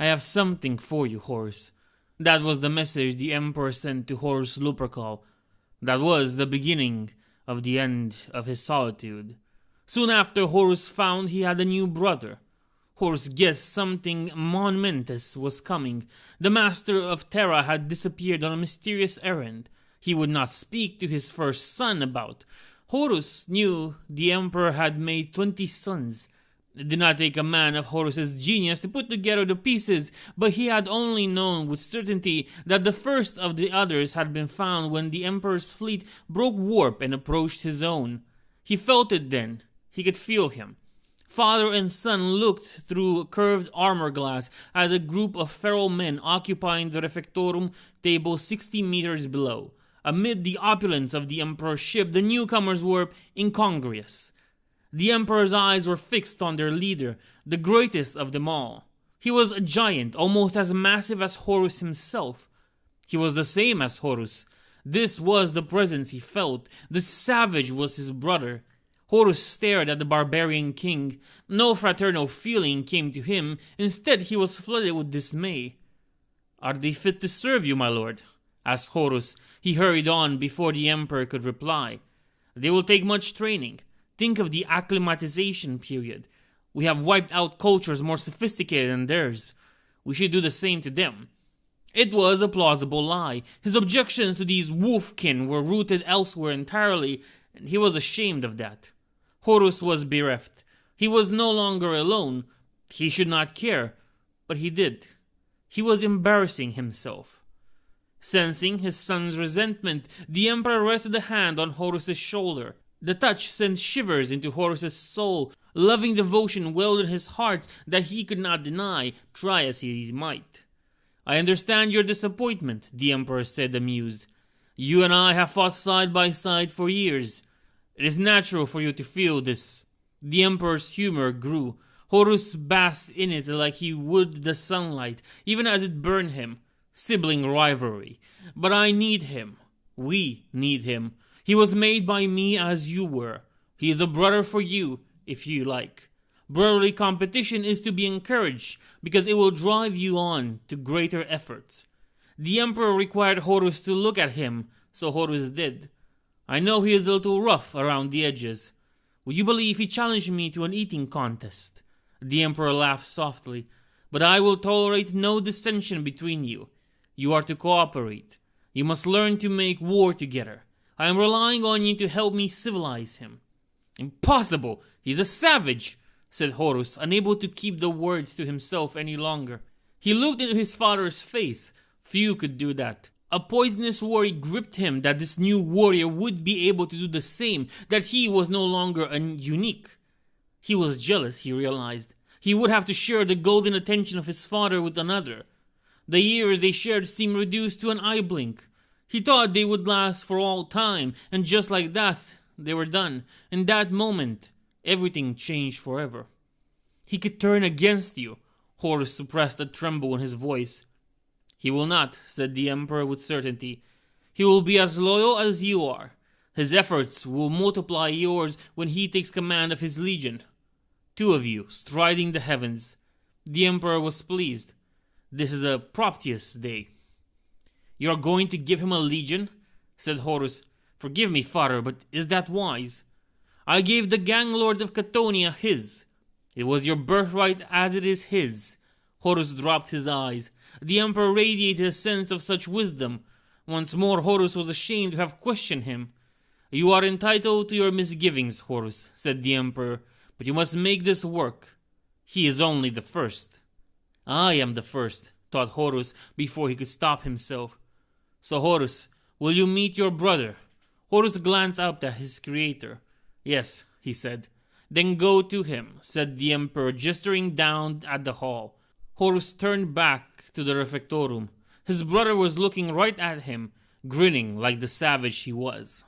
I have something for you, Horus. That was the message the Emperor sent to Horus Lupercal. That was the beginning of the end of his solitude. Soon after, Horus found he had a new brother. Horus guessed something momentous was coming. The Master of Terra had disappeared on a mysterious errand he would not speak to his first son about. Horus knew the Emperor had made 20 sons. It did not take a man of Horus's genius to put together the pieces, but he had only known with certainty that the first of the others had been found when the Emperor's fleet broke warp and approached his own. He felt it then. He could feel him. Father and son looked through curved armor glass at a group of feral men occupying the refectorum table 60 meters below. Amid the opulence of the Emperor's ship, the newcomers were incongruous. The Emperor's eyes were fixed on their leader, the greatest of them all. He was a giant, almost as massive as Horus himself. He was the same as Horus. This was the presence he felt. The savage was his brother. Horus stared at the barbarian king. No fraternal feeling came to him. Instead, he was flooded with dismay. "Are they fit to serve you, my lord?" asked Horus. He hurried on before the Emperor could reply. "They will take much training. Think of the acclimatization period. We have wiped out cultures more sophisticated than theirs. We should do the same to them." It was a plausible lie. His objections to these wolfkin were rooted elsewhere entirely, and he was ashamed of that. Horus was bereft. He was no longer alone. He should not care, but he did. He was embarrassing himself. Sensing his son's resentment, the Emperor rested a hand on Horus's shoulder. The touch sent shivers into Horus's soul. Loving devotion welled in his heart that he could not deny, try as he might. "I understand your disappointment," the Emperor said, amused. "You and I have fought side by side for years. It is natural for you to feel this." The Emperor's humor grew. Horus basked in it like he would the sunlight, even as it burned him. Sibling rivalry. But I need him. We need him. He was made by me as you were. He is a brother for you, if you like. Brotherly competition is to be encouraged, because it will drive you on to greater efforts. The Emperor required Horus to look at him, so Horus did. I know he is a little rough around the edges. Would you believe he challenged me to an eating contest? The Emperor laughed softly. But I will tolerate no dissension between you. You are to cooperate. You must learn to make war together. I am relying on you to help me civilize him." "Impossible! He's a savage!" said Horus, unable to keep the words to himself any longer. He looked into his father's face. Few could do that. A poisonous worry gripped him that this new warrior would be able to do the same, that he was no longer unique. He was jealous, he realized. He would have to share the golden attention of his father with another. The years they shared seemed reduced to an eye blink. He thought they would last for all time, and just like that, they were done. In that moment, everything changed forever. "He could turn against you." Horus suppressed a tremble in his voice. "He will not," said the Emperor with certainty. "He will be as loyal as you are. His efforts will multiply yours when he takes command of his legion. 2 of you, striding the heavens." The Emperor was pleased. "This is a propitious day." "You are going to give him a legion?" said Horus. "Forgive me, father, but is that wise? I gave the gang lord of Catonia his. It was your birthright as it is his." Horus dropped his eyes. The Emperor radiated a sense of such wisdom. Once more Horus was ashamed to have questioned him. "You are entitled to your misgivings, Horus," said the Emperor, "but you must make this work. He is only the first." "I am the first," thought Horus before he could stop himself. "So Horus, will you meet your brother?" Horus glanced up at his creator. "Yes," he said. "Then go to him," said the Emperor, gesturing down at the hall. Horus turned back to the refectorum. His brother was looking right at him, grinning like the savage he was.